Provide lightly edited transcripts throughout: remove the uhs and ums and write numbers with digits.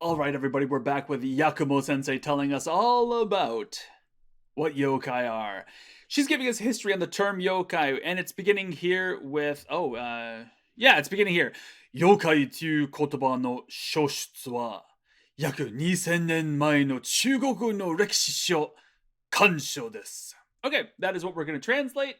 All right, everybody, we're back with Yakumo Sensei telling us all about what yokai are. She's giving us history on the term yokai, and it's beginning here with it's beginning here. Yokai という言葉の書出は約2000年前の中国の歴史書鑑賞です. Okay, that is what we're going to translate.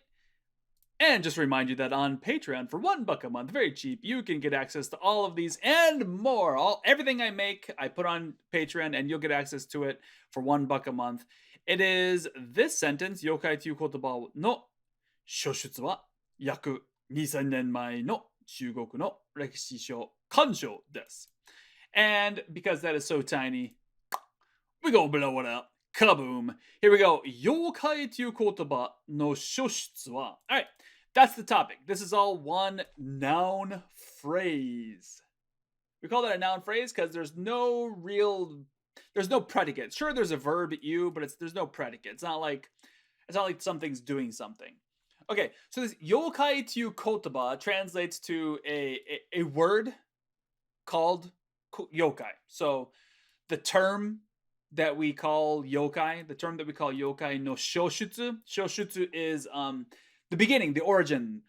And just remind you that on Patreon, for $1 a month, very cheap, you can get access to all of these and more. Everything I make, I put on Patreon, and you'll get access to it for $1 a month. It is this sentence, yokai という言葉の書出は約2000年前の中国の歴史書鑑賞です. And because that is so tiny, we go blow it up. Kaboom. Here we go. Yokai という言葉の書出は. All right. That's the topic. This is all one noun phrase. We call that a noun phrase because there's no predicate. Sure, there's a verb you, but there's no predicate. It's not like something's doing something. Okay, so this yokai という言葉 translates to a word called yokai. So the term that we call yokai no shoshutsu is the beginning, the origin.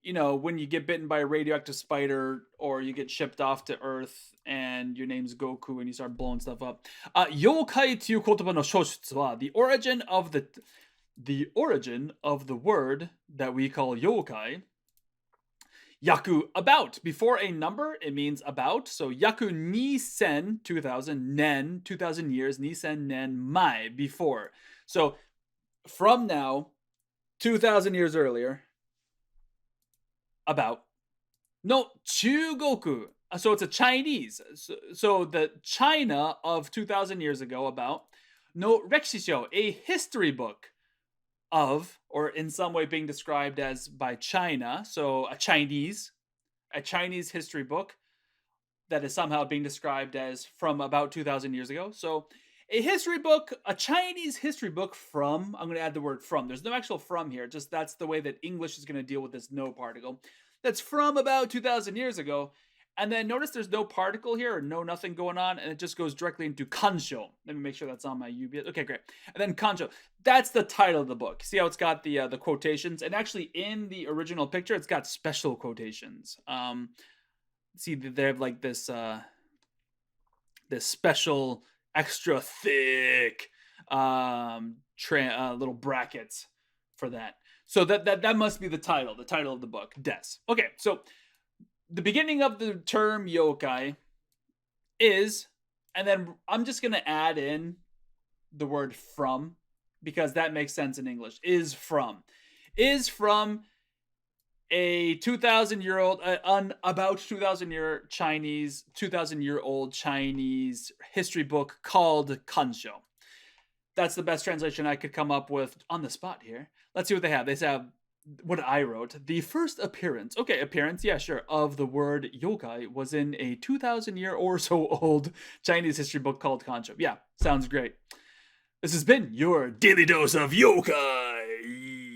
You know, when you get bitten by a radioactive spider or you get shipped off to Earth and your name's Goku and you start blowing stuff up. Yokai という言葉の書出は the origin of the word that we call yokai. Yaku, about. Before a number, it means about. So yaku nisen, 2000, nen, 2000 years, nisen nen mai, before. So from now, 2000 years earlier, about. No, 中国. So it's a Chinese. So the China of 2000 years ago, about. No, rekshishou, a history book of, or in some way being described as by China. So a Chinese history book that is somehow being described as from about 2000 years ago. So a history book, a Chinese history book from, I'm going to add the word from. There's no actual from here, just that's the way that English is going to deal with this no particle. That's from about 2000 years ago. And then notice there's no particle here or no nothing going on, and it just goes directly into kansho. Let me make sure that's on my UB. Okay, great. And then kansho. That's the title of the book. See how it's got the quotations? And actually in the original picture, it's got special quotations. See, they have like this special extra thick little brackets for that. So that must be the title of the book, des. Okay, so the beginning of the term yokai is, and then I'm just going to add in the word from because that makes sense in English, is from a 2,000-year-old, about 2,000-year-old Chinese history book called kansho. That's the best translation I could come up with on the spot here. Let's see what they have. They have what I wrote. The first appearance, yeah, sure, of the word yokai was in a 2,000-year or so old Chinese history book called kansho. Yeah, sounds great. This has been your daily dose of yokai.